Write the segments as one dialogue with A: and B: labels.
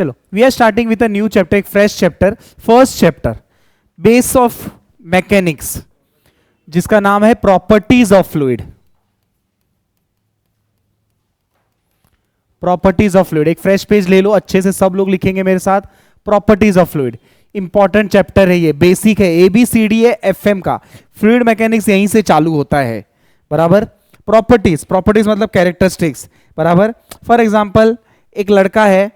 A: चलो, we are starting with a new chapter, एक fresh chapter, first chapter, base of mechanics, जिसका नाम है properties of fluid. Properties of fluid, एक fresh page ले लो, अच्छे से सब लोग लिखेंगे मेरे साथ। Properties of fluid, important chapter है ये, बेसिक है, ABCD है FM का, फ्लूइड मैकेनिक्स यहीं से चालू होता है, बराबर। प्रॉपर्टीज, प्रॉपर्टीज मतलब कैरेक्टरिस्टिक्स, बराबर। फॉर एग्जांपल एक लड़का है,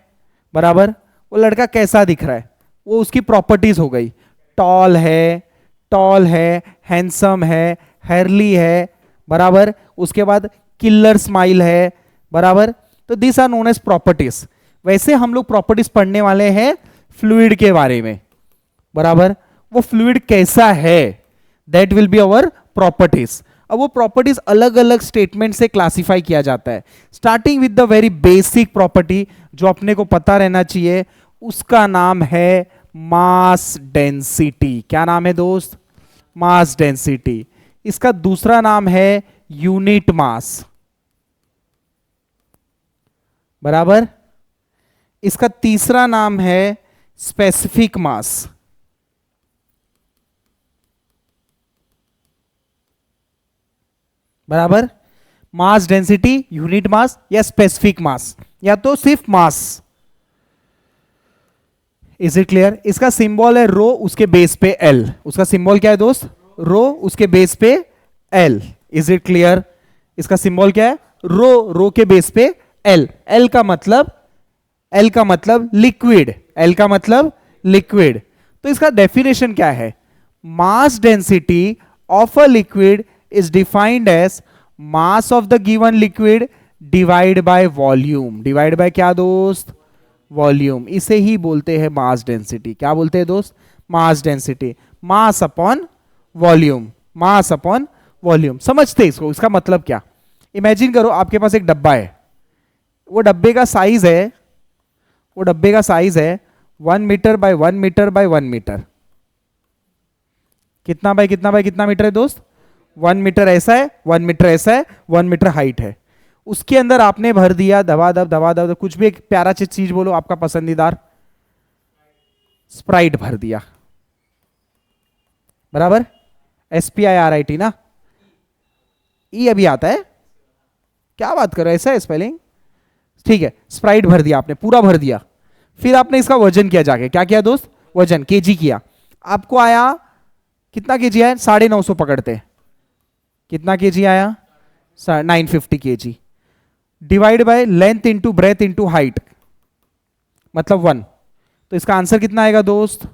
A: बराबर, वो लड़का कैसा दिख रहा है, वो उसकी प्रॉपर्टीज हो गई। टॉल है, हैंडसम है, हेयरली है, बराबर। उसके बाद किलर स्माइल है, बराबर। तो this are known as properties. वैसे हम लोग प्रॉपर्टीज पढ़ने वाले हैं फ्लूइड के बारे में, बराबर। वो फ्लूइड कैसा है, that will be our properties. अब वो प्रॉपर्टीज अलग अलग स्टेटमेंट से क्लासिफाई किया जाता है, starting with the very basic property जो अपने को पता रहना चाहिए, उसका नाम है मास डेंसिटी। क्या नाम है दोस्त? Mass density. इसका दूसरा नाम है यूनिट मास, बराबर। इसका तीसरा नाम है स्पेसिफिक मास, बराबर। मास डेंसिटी, यूनिट मास या स्पेसिफिक मास, या तो सिर्फ मास। Is it clear? इसका सिंबल है रो, उसके बेस पे एल। उसका सिंबल क्या है दोस्त? रो, उसके बेस पे एल। Is it clear? इसका सिंबल क्या है? रो के बेस पे एल। एल का मतलब लिक्विड, एल का मतलब लिक्विड। तो इसका डेफिनेशन क्या है? मास density of a liquid is defined as mass of the given liquid divide by volume। Divide by क्या दोस्त? वॉल्यूम। इसे ही बोलते हैं मास डेंसिटी। क्या बोलते हैं दोस्त? Mass density. Mass upon volume, mass upon volume. समझते इसको? इसका मतलब क्या? इमेजिन करो आपके पास एक डब्बा है, वो डब्बे का साइज है 1 metre by 1 metre by 1 metre. कितना बाय कितना मीटर है दोस्त? 1 मीटर ऐसा है, 1 मीटर ऐसा है, 1 मीटर हाइट है। उसके अंदर आपने भर दिया दबा कुछ भी एक प्यारा चीज बोलो आपका पसंदीदार, स्प्राइट भर दिया, बराबर। SPIRIT ना, ई अभी आता है, क्या बात करो, ऐसा है स्पेलिंग, ठीक है। स्प्राइट भर दिया आपने, पूरा भर दिया। फिर आपने इसका वजन किया, जाके क्या किया दोस्त? वजन, केजी किया। आपको आया कितना केजी आया? 950 पकड़ते। कितना केजी आया? 950 KG. Divide by length into breadth into height, मतलब 1। तो इसका आंसर कितना आएगा दोस्त?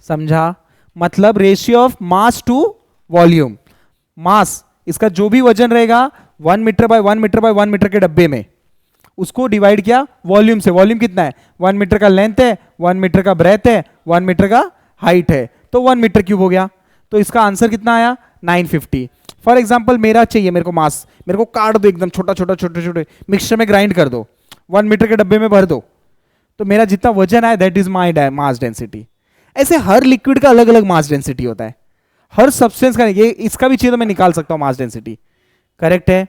A: समझा? मतलब ratio of mass to volume. Mass, इसका जो भी वजन रहेगा 1 metre by 1 metre by 1 metre के डब्बे में, उसको डिवाइड किया वॉल्यूम से। वॉल्यूम कितना है? 1 मीटर का लेंथ है, 1 मीटर का ब्रेथ है, 1 मीटर का हाइट है, तो 1 मीटर क्यूब हो गया। तो इसका आंसर कितना आया? 950। फॉर एग्जांपल मेरा चाहिए, मेरे को मास, मेरे को काट दो एकदम छोटे मिक्सचर में ग्राइंड कर दो, 1 मीटर के डब्बे में भर दो, तो मेरा जितना वजन आया that is my mass density. ऐसे हर लिक्विड का अलग अलग मास डेंसिटी होता है, हर सब्सटेंस का। ये इसका भी चाहिए तो मैं निकाल सकता हूं मास डेंसिटी, करेक्ट है।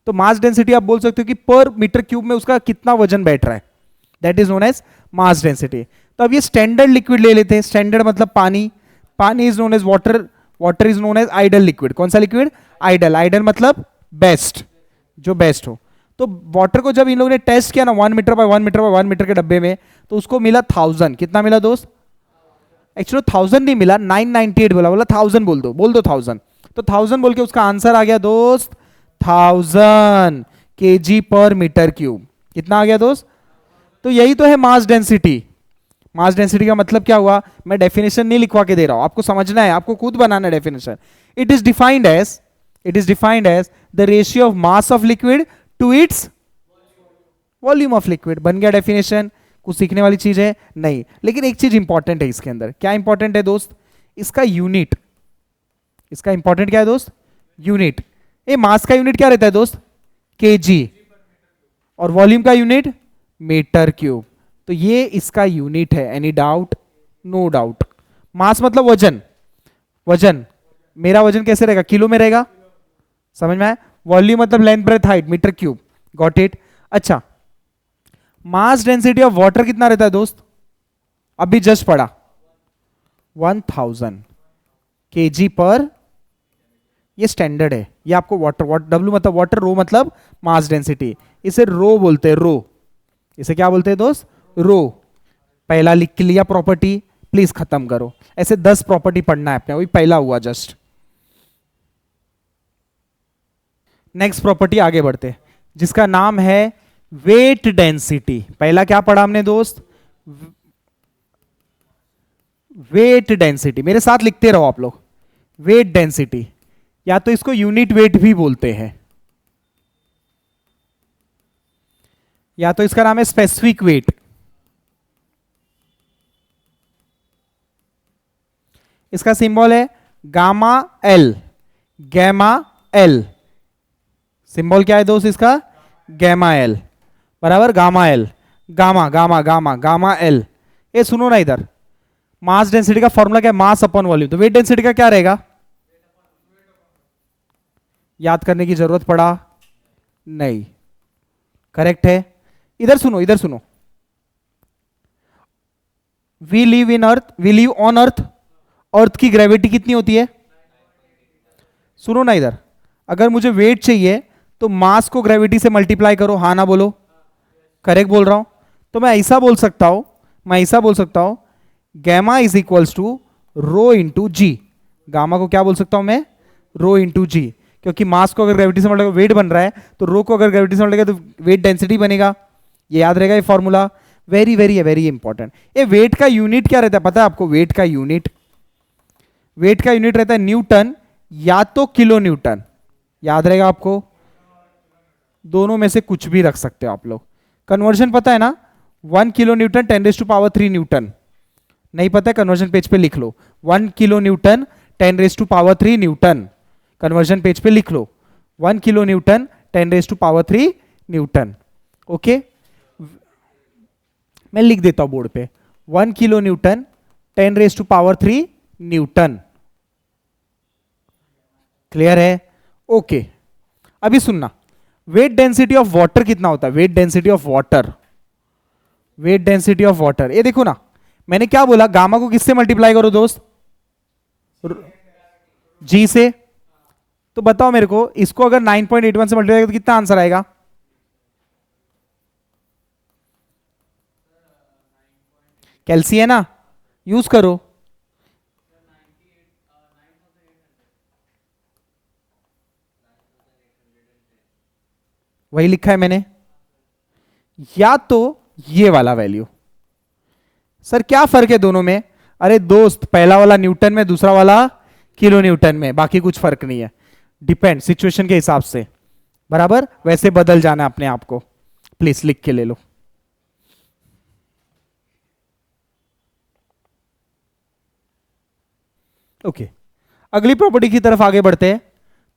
A: तो मास डेंसिटी आप बोल सकते हो कि पर मीटर क्यूब में उसका कितना वजन बैठ रहा है, that is known as mass density. तो अब ये स्टैंडर्ड लिक्विड ले लेते हैं। स्टैंडर्ड मतलब पानी, पानी is known as water, water is known as ideal liquid. कौन सा लिक्विड? आइडल। आइडल मतलब बेस्ट, जो बेस्ट हो। तो वाटर को जब इन लोगों ने टेस्ट किया ना 1 metre by 1 metre by 1 metre के डब्बे में, तो उसको मिला 1000। कितना मिला दोस्त? एक्चुअली 1000 नहीं मिला, 998 बोला, 1000 बोल दो 1000। तो 1000 बोल के उसका आंसर आ गया दोस्त 1000 kg पर मीटर क्यूब। कितना आ गया दोस्त? तो यही तो है मास डेंसिटी। मास डेंसिटी का मतलब क्या हुआ? मैं डेफिनेशन नहीं लिखवा के दे रहा हूं, आपको समझना है, आपको खुद बनाना है definition. It is defined as the ratio of mass of liquid to its volume of liquid. बन गया डेफिनेशन। कुछ सीखने वाली चीज है? नहीं। लेकिन एक चीज इंपॉर्टेंट है इसके अंदर। क्या इंपॉर्टेंट है दोस्त? इसका यूनिट। इसका इंपॉर्टेंट क्या है दोस्त? यूनिट। ये मास का यूनिट क्या रहता है दोस्त? केजी। और वॉल्यूम का यूनिट मीटर क्यूब। तो ये इसका यूनिट है। Any doubt? No doubt. Mass मतलब वजन। वजन, मेरा वजन कैसे रहेगा? किलो में रहेगा, समझ में आया? वॉल्यूम मतलब length breadth height, metre cube, got it. अच्छा, मास डेंसिटी ऑफ वाटर कितना रहता है दोस्त? अभी जस्ट पढ़ा 1000 kg पर, ये स्टैंडर्ड है। ये आपको वाटर, डब्ल्यू मतलब वाटर, रो मतलब मास डेंसिटी, इसे रो बोलते हैं, रो। इसे क्या बोलते हैं दोस्त? रो। पहला लिख लिया प्रॉपर्टी, प्लीज खत्म करो। ऐसे 10 प्रॉपर्टी पढ़ना है अपने, वही पहला हुआ जस्ट। नेक्स्ट प्रॉपर्टी आगे बढ़ते हैं, जिसका नाम है वेट डेंसिटी। पहला क्या पढ़ा हमने दोस्त? Weight density. मेरे साथ लिखते रहो आप लोग, वेट डेंसिटी, या तो इसको यूनिट वेट भी बोलते हैं, या तो इसका नाम है स्पेसिफिक वेट। इसका सिंबल है gamma L, gamma L. Symbol क्या है दोस्त इसका? गैमा एल, बराबर gamma L, gamma gamma gamma gamma L. ये सुनो ना इधर, मास डेंसिटी का फॉर्मूला क्या है? Mass upon volume. तो वेट डेंसिटी का क्या रहेगा? याद करने की जरूरत पड़ा? नहीं, करेक्ट है। इधर सुनो, इधर सुनो, we live in earth, we live on earth. Earth की ग्रेविटी कितनी होती है? सुनो ना इधर, अगर मुझे वेट चाहिए तो मास को ग्रेविटी से मल्टीप्लाई करो, हाँ ना बोलो। करेक्ट बोल रहा हूं? तो मैं ऐसा बोल सकता हूं, gamma is equals to rho into g. Gamma को क्या बोल सकता हूं मैं? रो इंटू जी, क्योंकि मास को अगर ग्रेविटी से मल्टीप्लाई वेट बन रहा है, तो रो को अगर ग्रेविटी से मल्टीप्लाई तो वेट डेंसिटी बनेगा। ये याद रहेगा ये formula, very very very important. ये वेट का यूनिट क्या रहता है पता है आपको? वेट का यूनिट रहता है न्यूटन या तो किलो न्यूटन। याद रहेगा आपको? दोनों में से कुछ भी रख सकते हो आप लोग। कन्वर्जन पता है ना? 1 किलो न्यूटन 10⁻³ न्यूटन। नहीं पता है? कन्वर्जन पेज पे लिख लो, 1 kilo Newton 10⁻³ Newton. Conversion page पे लिख लो, 1 किलो न्यूटन 10⁻³ न्यूटन। ओके, मैं लिख देता हूं बोर्ड पे, 1 किलो न्यूटन 10⁻³ न्यूटन। क्लियर है? ओके, अभी सुनना, वेट डेंसिटी ऑफ वाटर कितना होता है? वेट डेंसिटी ऑफ वाटर, ये देखो ना, मैंने क्या बोला? गामा को किससे मल्टीप्लाई करो दोस्त? जी से। तो बताओ मेरे को, इसको अगर 9.81 से मल्टीप्लाई करो तो कितना आंसर आएगा? कैल्सी है ना, यूज करो। वही लिखा है मैंने, या तो ये वाला वैल्यू। सर क्या फर्क है दोनों में? अरे दोस्त, पहला वाला न्यूटन में, दूसरा वाला किलो न्यूटन में, बाकी कुछ फर्क नहीं है। डिपेंड सिचुएशन के हिसाब से, बराबर वैसे बदल जाना अपने आप को। प्लीज लिख के ले लो। ओके, अगली प्रॉपर्टी की तरफ आगे बढ़ते हैं।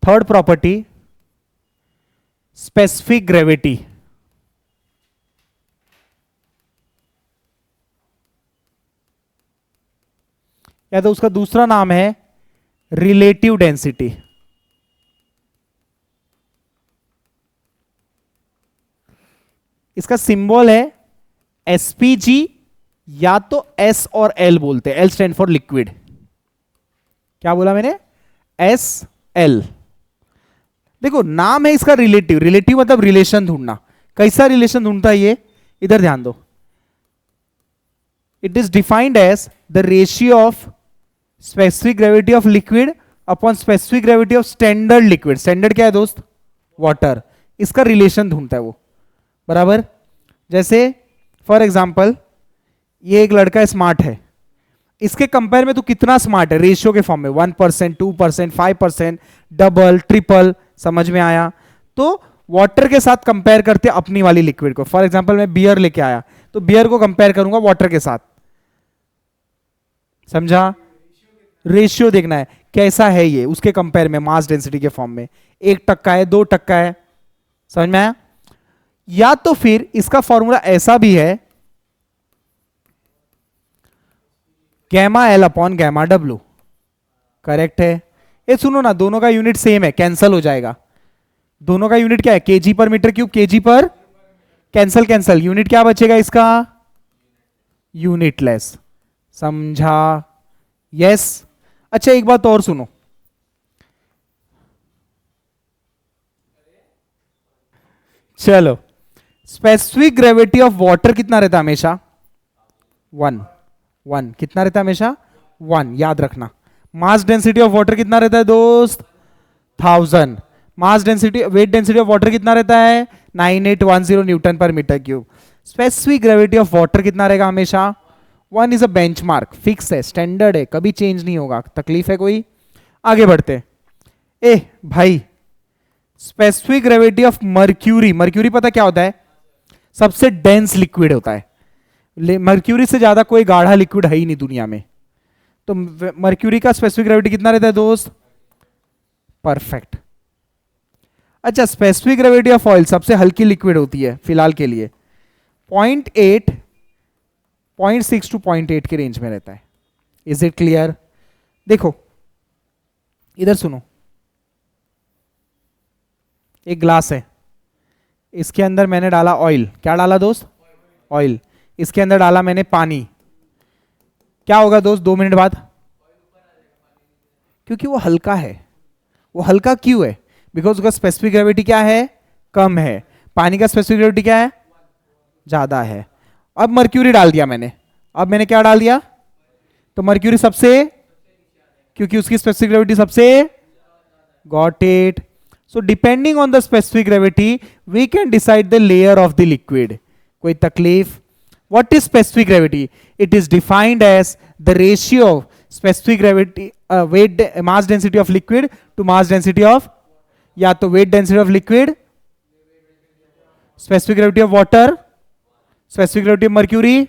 A: Third property, specific gravity. या तो उसका दूसरा नाम है रिलेटिव डेंसिटी। इसका सिंबल है एसपीजी, या तो एस और एल बोलते हैं। L stand for liquid. क्या बोला मैंने? S L. देखो नाम है इसका रिलेटिव, रिलेटिव मतलब रिलेशन ढूंढना। कैसा रिलेशन ढूंढता है ये? इधर ध्यान दो, it is defined as the ratio of specific gravity of liquid upon specific gravity of standard liquid. Standard क्या है दोस्त? वाटर। इसका रिलेशन ढूंढता है वो, बराबर। जैसे फॉर एग्जाम्पल, ये एक लड़का स्मार्ट है, इसके कंपेयर में तो कितना स्मार्ट है? रेशियो के फॉर्म में 1%, 2%, 5%, डबल, ट्रिपल। समझ में आया? तो वाटर के साथ कंपेयर करते अपनी वाली लिक्विड को। फॉर एग्जांपल मैं बियर लेके आया, तो बियर को कंपेयर करूंगा वाटर के साथ। समझा? रेशियो देखना है कैसा है ये उसके कंपेयर में, मास डेंसिटी के फॉर्म में 1% है, 2% है। समझ में आया? या तो फिर इसका फॉर्मूला ऐसा भी है, gamma L upon gamma W. Correct है? ये सुनो ना, दोनों का यूनिट सेम है, कैंसल हो जाएगा। दोनों का यूनिट क्या है? केजी पर मीटर क्यूब, केजी पर, कैंसल कैंसल, यूनिट क्या बचेगा इसका? यूनिटलेस। समझा? यस। अच्छा एक बात और सुनो, चलो, स्पेसिफिक ग्रेविटी ऑफ वाटर कितना रहता है हमेशा? 1। 1 कितना रहता है हमेशा? 1, याद रखना। मास डेंसिटी ऑफ वाटर कितना रहता है दोस्त? 1000। Mass density, weight density of water कितना रहता है? 9810 न्यूटन पर metre cube. Specific gravity of water कितना रहेगा हमेशा? 1 इज अ बेंचमार्क, फिक्स है, स्टैंडर्ड है, कभी चेंज नहीं होगा। तकलीफ है कोई? आगे बढ़ते। ए भाई, specific gravity of mercury, mercury पता क्या होता है? सबसे डेंस लिक्विड होता है। मर्क्यूरी से ज्यादा कोई गाढ़ा लिक्विड है ही नहीं दुनिया में। तो मर्क्यूरी का स्पेसिफिक ग्रेविटी कितना रहता है दोस्त? परफेक्ट। अच्छा, स्पेसिफिक ग्रेविटी ऑफ ऑयल, सबसे हल्की लिक्विड होती है फिलहाल के लिए, 0.8, 0.6 टू 0.8 के रेंज में रहता है। Is it clear? देखो इधर सुनो, एक ग्लास है, इसके अंदर मैंने डाला ऑयल। क्या डाला दोस्त? ऑयल। इसके अंदर डाला मैंने पानी। क्या होगा दोस्त 2 मिनट बाद? क्योंकि वो हल्का है। वो हल्का क्यों है? बिकॉज उसका स्पेसिफिक ग्रेविटी क्या है? कम है। पानी का स्पेसिफिक ग्रेविटी क्या है? ज्यादा है। अब मर्क्यूरी डाल दिया मैंने। अब मैंने क्या डाल दिया? तो मर्क्यूरी सबसे, क्योंकि उसकी स्पेसिफिक ग्रेविटी सबसे, got it. So depending on the specific gravity we can decide the layer of the liquid. कोई तकलीफ? What is specific gravity? It is defined as the ratio of specific gravity, weight, mass density of liquid to mass density of, या तो weight density of liquid, specific gravity of water, specific gravity of mercury,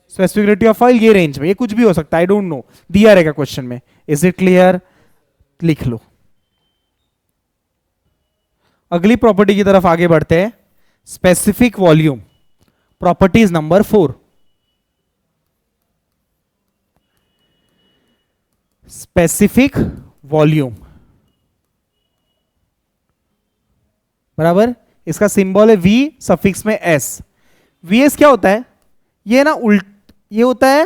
A: specific gravity of oil. ये range में, ये कुछ भी हो सकता है, आई डोंट नो, दिया रहेगा क्वेश्चन में। Is it clear? लिख लो। अगली प्रॉपर्टी की तरफ आगे बढ़ते हैं, specific volume, properties number 4। Specific volume बराबर, इसका सिंबल है वी, सफिक्स में एस। वी एस क्या होता है? ये ना ये होता है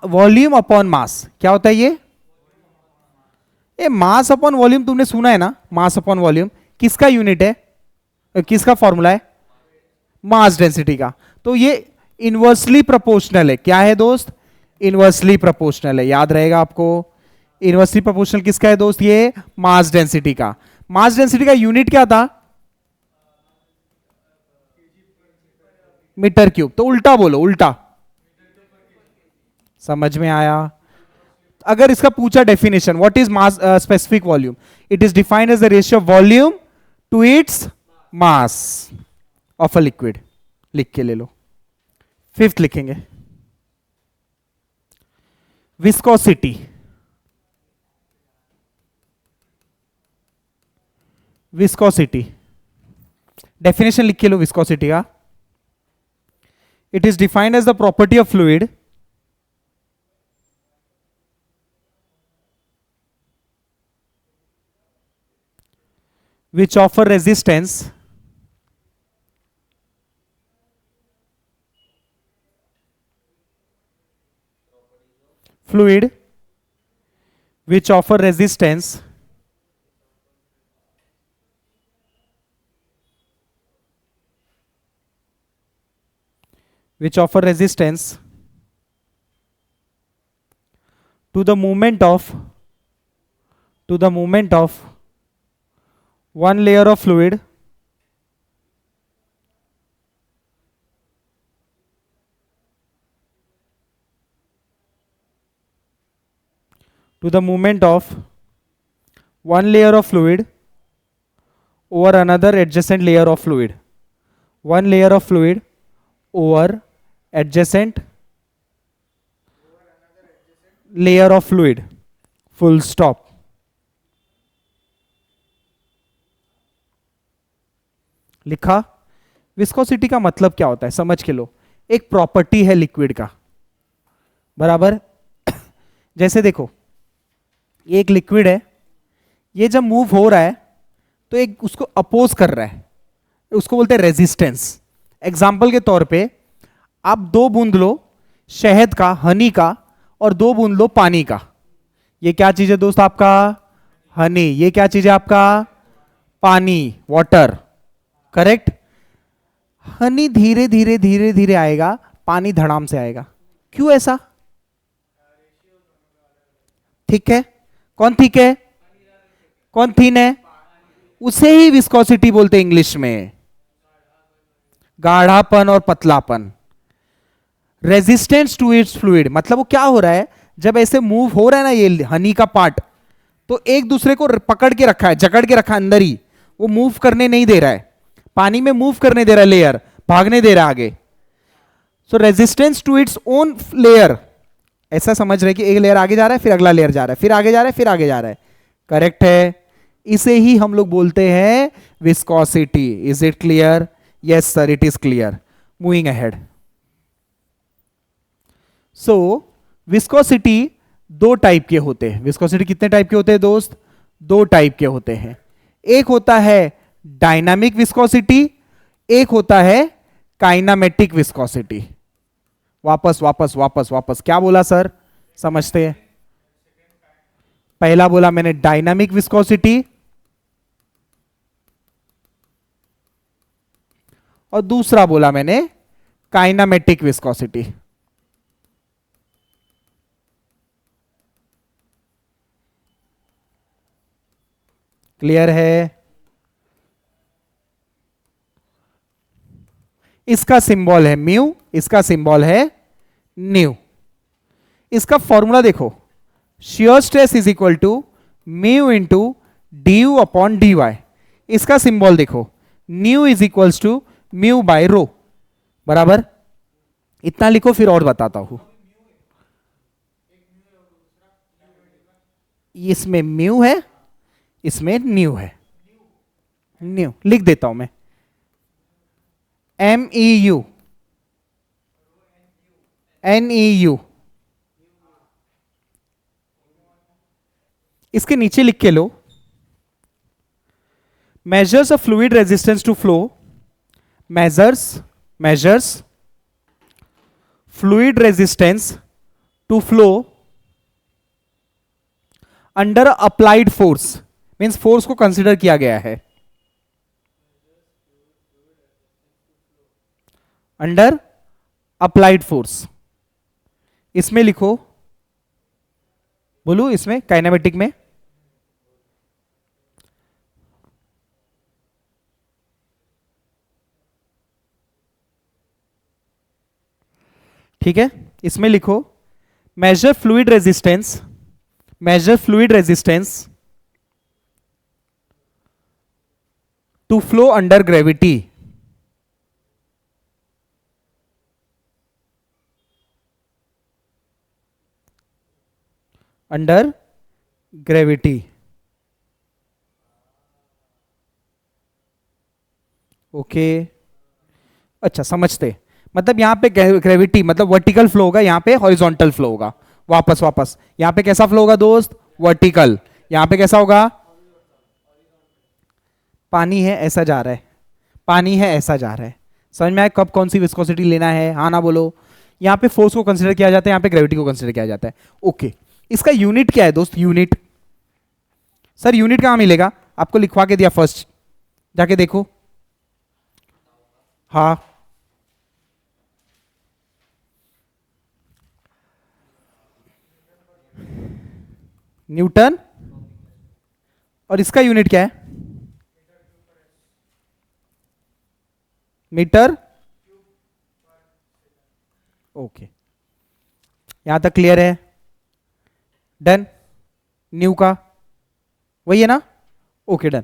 A: वॉल्यूम अपॉन मास। क्या होता है ये? मास अपॉन वॉल्यूम तुमने सुना है ना? मास अपॉन वॉल्यूम किसका यूनिट है? किसका फॉर्मूला है? मास डेंसिटी का। तो ये इनवर्सली प्रोपोर्शनल है। क्या है दोस्त? इनवर्सली प्रोपोर्शनल है, याद रहेगा आपको। इनवर्सली प्रोपोर्शनल किसका है दोस्त? ये मास डेंसिटी का। मास डेंसिटी का यूनिट क्या था? Metre cube. तो उल्टा बोलो, उल्टा। समझ में आया? अगर इसका पूछा definition, what is mass specific volume, it is defined as the ratio of volume to its mass of a liquid. लिख के ले लो। 5th लिखेंगे, विस्कोसिटी। विस्कोसिटी डेफिनेशन लिख के लो विस्कोसिटी का। It is defined as the property of fluid which offer resistance fluid which offer resistance to the movement of one layer of fluid over another adjacent layer of fluid. One layer of fluid over adjacent layer of fluid. Full stop. लिखा। Viscosity का मतलब क्या होता है समझ के लो। एक property है लिक्विड का, बराबर। जैसे देखो, एक लिक्विड है, ये जब मूव हो रहा है तो एक उसको अपोज कर रहा है, उसको बोलते हैं रेजिस्टेंस। एग्जाम्पल के तौर पे आप 2 बूंद लो शहद का, हनी का, और 2 बूंद लो पानी का। ये क्या चीज है दोस्त आपका? हनी। ये क्या चीज है आपका? पानी, वाटर। करेक्ट। हनी धीरे धीरे धीरे धीरे आएगा, पानी धड़ाम से आएगा। क्यों ऐसा? ठीक है। कौन ठीक है? कौन थीन है? उसे ही विस्कोसिटी बोलते हैं इंग्लिश में, गाढ़ापन और पतलापन। रेजिस्टेंस टू इट्स फ्लूइड, मतलब वो क्या हो रहा है, जब ऐसे मूव हो रहा है ना ये हनी का पार्ट, तो एक दूसरे को पकड़ के रखा है, जकड़ के रखा है अंदर ही, वो मूव करने नहीं दे रहा है। पानी में मूव करने दे रहा है, लेयर भागने दे रहा है आगे। So resistance to its own layer, ऐसा समझ रहे कि एक लेयर आगे जा रहा है, फिर अगला लेयर जा रहा है, फिर आगे जा रहा है, फिर आगे जा रहा है। करेक्ट है। इसे ही हम लोग बोलते हैं viscosity. Is it clear? Yes sir, it is clear. Moving ahead. So viscosity 2 type के होते हैं। विस्कोसिटी कितने टाइप के होते हैं दोस्त? 2 टाइप के होते हैं। एक होता है डायनामिक विस्कोसिटी, एक होता है काइनामेटिक विस्कोसिटी। वापस वापस वापस वापस, क्या बोला सर? समझते हैं। पहला बोला मैंने डायनामिक विस्कोसिटी, और दूसरा बोला मैंने काइनामेटिक विस्कोसिटी। क्लियर है? इसका सिंबल है म्यू, इसका सिंबल है न्यू। इसका फॉर्मूला देखो, shear stress is equal to mu into d u upon d y. इसका सिंबल देखो, nu is equals to mu by rho, बराबर। इतना लिखो, फिर और बताता हूं। इसमें म्यू है, इसमें न्यू है। न्यू लिख देता हूं मैं, MEU, NEU। इसके नीचे लिख के लो, measures of fluid resistance to flow, measures fluid resistance to flow under applied force, means force को कंसिडर किया गया है। अंडर अप्लाइड फोर्स, इसमें लिखो, बोलू इसमें काइनेमेटिक में, ठीक है। इसमें लिखो major fluid resistance, major fluid resistance to flow under gravity. Under gravity. Okay, अच्छा समझते। मतलब यहां पे ग्रेविटी मतलब वर्टिकल फ्लो होगा, यहां पे हॉरिजॉन्टल फ्लो होगा। वापस वापस, यहां पे कैसा फ्लो होगा दोस्त? वर्टिकल। यहां पे कैसा होगा? पानी है ऐसा जा रहा है, पानी है ऐसा जा रहा है। समझ में आया कब कौन सी विस्कोसिटी लेना है? हाँ ना बोलो। यहां पे फोर्स को कंसीडर किया जाता है, यहां पे ग्रेविटी को कंसीडर किया जाता है। ओके, इसका यूनिट क्या है दोस्त? यूनिट, सर यूनिट कहां मिलेगा? आपको लिखवा के दिया फर्स्ट, जाके देखो। हाँ, न्यूटन। और इसका यूनिट क्या है? मीटर। ओके, यहां तक क्लियर है? डन। न्यू का वही है ना? Okay done.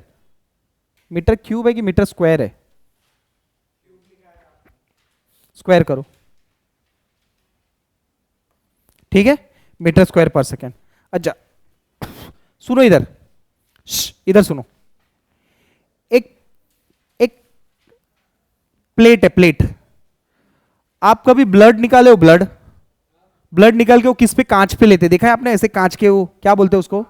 A: मीटर क्यूब है कि मीटर स्क्वायर है? स्क्वायर करो, ठीक है। मीटर स्क्वायर पर सेकेंड। अच्छा सुनो इधर, इधर सुनो। एक एक प्लेट है, प्लेट। आप कभी ब्लड निकाले हो? ब्लड, ब्लड निकाल के वो किस पे? कांच पे लेते, देखा है आपने? ऐसे कांच के, वो क्या बोलते हैं उसको?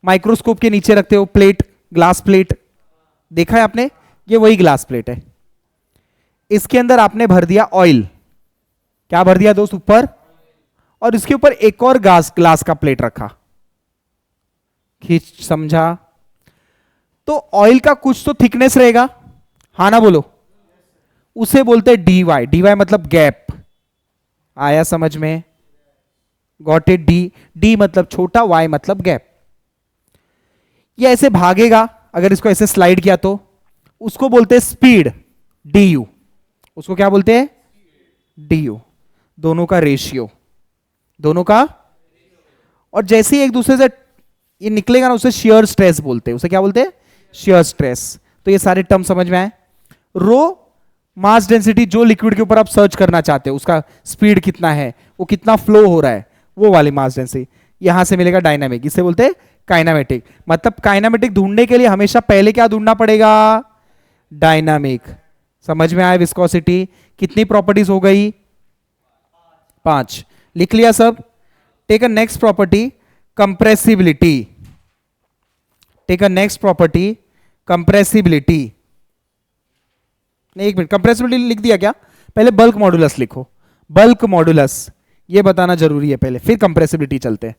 A: माइक्रोस्कोप के नीचे रखते हो प्लेट, ग्लास प्लेट, देखा है आपने? ये वही ग्लास प्लेट है। इसके अंदर आपने भर दिया ऑयल, क्या भर दिया दोस्त? ऊपर, और इसके ऊपर एक और ग्लास का प्लेट रखा। खींच, समझा? तो ऑयल का कुछ तो थिकनेस रहेगा, हाँ ना बोलो? उसे बोलते हैं dy। dy मतलब गैप, आया समझ में? Got it? डी मतलब छोटा, y मतलब गैप। ये ऐसे भागेगा, अगर इसको ऐसे स्लाइड किया तो उसको बोलते हैं स्पीड, du। उसको क्या बोलते हैं? du। दोनों का रेशियो, दोनों का। और जैसे ही एक दूसरे से ये निकलेगा ना, उसे शियर स्ट्रेस बोलते हैं। उसे क्या बोलते हैं? Shear stress. तो ये सारे टर्म समझ में आए? रो मास डेंसिटी, जो लिक्विड के ऊपर आप सर्च करना चाहते हो, उसका स्पीड कितना है, वो कितना फ्लो हो रहा है, वो वाली मास डेंसिटी। यहां से मिलेगा डायनामिक, इसे बोलते हैं काइनामेटिक। मतलब काइनामेटिक ढूंढने के लिए हमेशा पहले क्या ढूंढना पड़ेगा? डायनामिक। समझ में आया? विस्कोसिटी कितनी प्रॉपर्टीज हो गई? 5। लिख लिया सब? Take a next property, compressibility. Take a next property, compressibility. नहीं, एक मिनट, कंप्रेसिबिलिटी लिख दिया क्या? पहले बल्क मॉडुलस लिखो। बल्क मॉडुलस ये बताना जरूरी है पहले, फिर कंप्रेसिबिलिटी चलते हैं।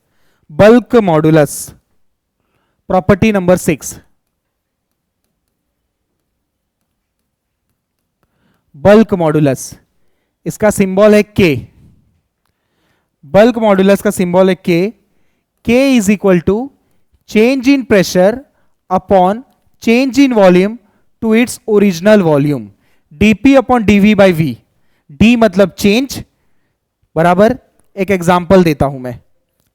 A: Bulk modulus, property number 6। Bulk modulus, इसका सिंबल है के। बल्क मॉडुलस का सिंबल है K. K is equal to change in pressure upon change in volume to its original volume, dp upon dv by v। d मतलब change, बराबर। एक example देता हूं मैं।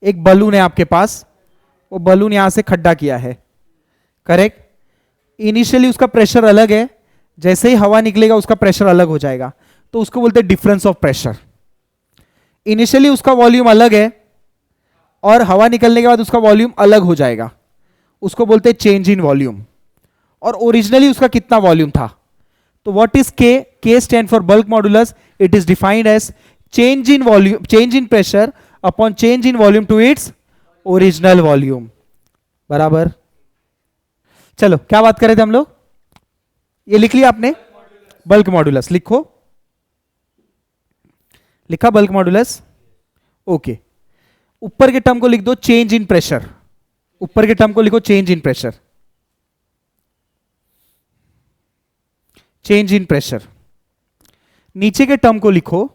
A: एक बलून है आपके पास, वो बलून यहां से खड्डा किया है, करेक्ट? इनिशियली उसका प्रेशर अलग है, जैसे ही हवा निकलेगा उसका प्रेशर अलग हो जाएगा, तो उसको बोलते हैं डिफरेंस ऑफ प्रेशर। इनिशियली उसका वॉल्यूम अलग है और हवा निकलने के बाद उसका वॉल्यूम अलग हो जाएगा, उसको बोलते हैं चेंज इन वॉल्यूम। और ओरिजिनली उसका कितना वॉल्यूम था? तो what is K? K stand for bulk modulus. It is defined as change in volume, change in pressure upon change in volume to its original volume, बराबर। चलो, क्या बात कर रहे थे हम लोग? ये लिख लिया आपने? बल्क मॉडुलस लिखो। लिखा बल्क मॉडुलस? ओके। ऊपर के टर्म को लिख दो चेंज इन प्रेशर। ऊपर के टर्म को लिखो change in pressure, change in pressure. नीचे के टर्म को लिखो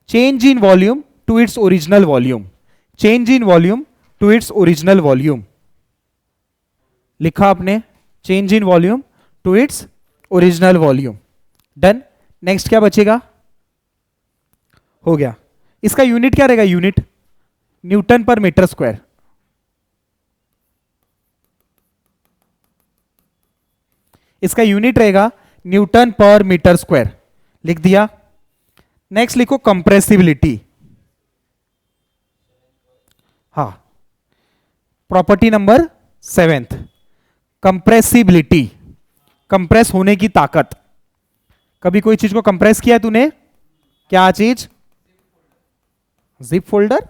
A: change in volume to its original volume, change in volume to its original volume. लिखा आपने? Change in volume to its original volume. Done. Next क्या बचेगा? हो गया। इसका यूनिट क्या रहेगा? यूनिट न्यूटन पर मीटर स्क्वायर। इसका यूनिट रहेगा न्यूटन पर मीटर स्क्वायर, लिख दिया। नेक्स्ट लिखो कंप्रेसिबिलिटी। हाँ, प्रॉपर्टी नंबर 7, कंप्रेसिबिलिटी, कंप्रेस होने की ताकत। कभी कोई चीज को कंप्रेस किया है तूने? क्या चीज? Zip folder?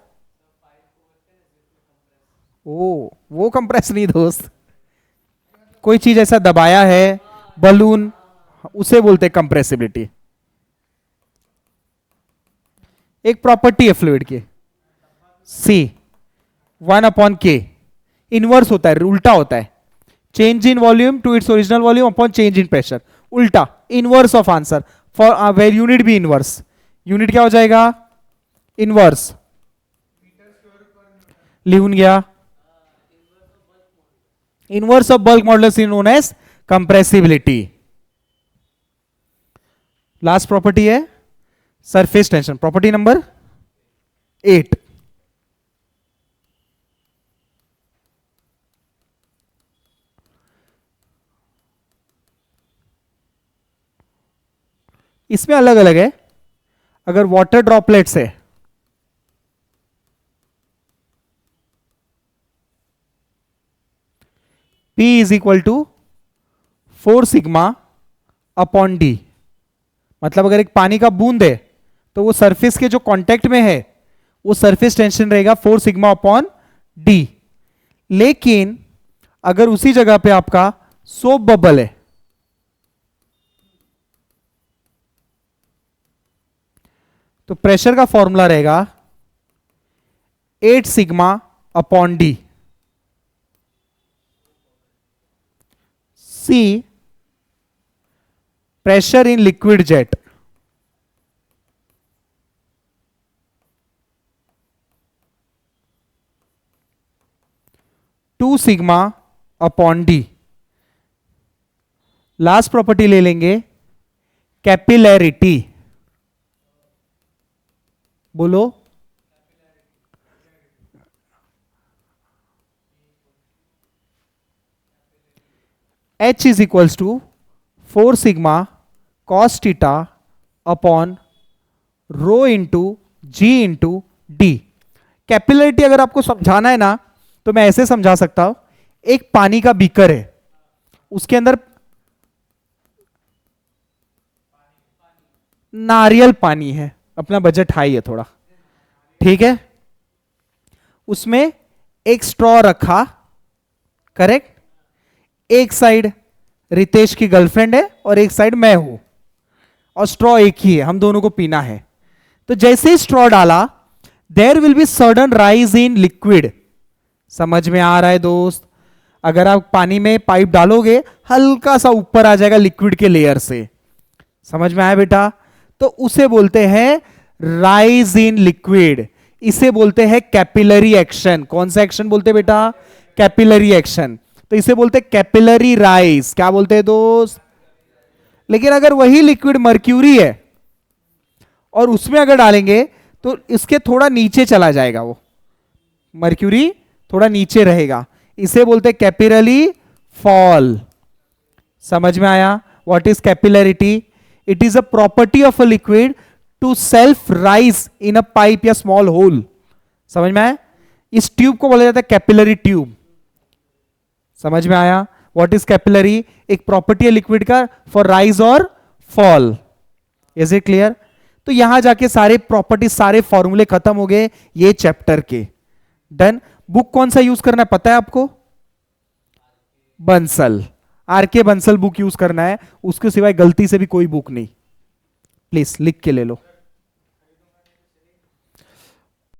A: ओ, वो कंप्रेस नहीं दोस्त। कोई चीज ऐसा दबाया है, बलून, उसे बोलते हैं कंप्रेसिबिलिटी। एक प्रॉपर्टी है फ्लूइड की, सी 1/k, इनवर्स होता है, उल्टा होता है। Change in volume to its original volume upon change in pressure, उल्टा, inverse of answer. For where unit भी इनवर्स। यूनिट क्या हो जाएगा? इनवर्स। लिहून गया। Inverse of bulk modulus is known as compressibility. Last property है सरफेस टेंशन, प्रॉपर्टी नंबर 8। इसमें अलग अलग है। अगर वाटर ड्रॉपलेट्स है, P is equal to 4 sigma upon D. मतलब अगर एक पानी का बूंद है तो वो सरफेस के जो कांटेक्ट में है वो सरफेस टेंशन रहेगा 4 सिग्मा अपॉन डी। लेकिन अगर उसी जगह पे आपका सोप बबल है तो प्रेशर का फॉर्मूला रहेगा 8 sigma upon D. See pressure in liquid jet, two sigma upon D. Last property ले लेंगे कैपिलैरिटी। बोलो H is equals to 4 sigma cos theta upon rho into g into D. Capillarity अगर आपको समझाना है ना तो मैं ऐसे समझा सकता हूं, एक पानी का बीकर है, उसके अंदर नारियल पानी है, अपना बजट हाई है थोड़ा, ठीक है, उसमें एक स्ट्रॉ रखा, करेक्ट, एक साइड रितेश की गर्लफ्रेंड है और एक साइड मैं हूं, और स्ट्रॉ एक ही है, हम दोनों को पीना है। तो जैसे ही स्ट्रॉ डाला there will be sudden rise in liquid. समझ में आ रहा है दोस्त? अगर आप पानी में पाइप डालोगे हल्का सा ऊपर आ जाएगा लिक्विड के लेयर से, समझ में आया बेटा? तो उसे बोलते हैं राइज इन लिक्विड, इसे बोलते हैं कैपिलरी एक्शन। कौन सा एक्शन बोलते हैं बेटा? Capillary action. तो इसे बोलते हैं कैपिलरी राइज। क्या बोलते हैं दोस्त? लेकिन अगर वही लिक्विड मर्क्यूरी है और उसमें अगर डालेंगे तो इसके थोड़ा नीचे चला जाएगा, वो मर्क्यूरी थोड़ा नीचे रहेगा, इसे बोलते हैं कैपिलरी फॉल। समझ में आया? What is capillarity? It is a property of a liquid to self rise in a pipe या स्मॉल होल। समझ में आया? इस ट्यूब को बोला जाता है कैपिलरी ट्यूब। समझ में आया? What is capillary? एक प्रॉपर्टी है लिक्विड का फॉर राइज और फॉल। Is it clear? तो यहां जाके सारे प्रॉपर्टी, सारे फॉर्मूले खत्म हो गए ये चैप्टर के। डन। बुक कौन सा यूज करना है पता है आपको? Bansal, RK Bansal book use करना है, उसके सिवाय गलती से भी कोई बुक नहीं। प्लीज लिख के ले लो।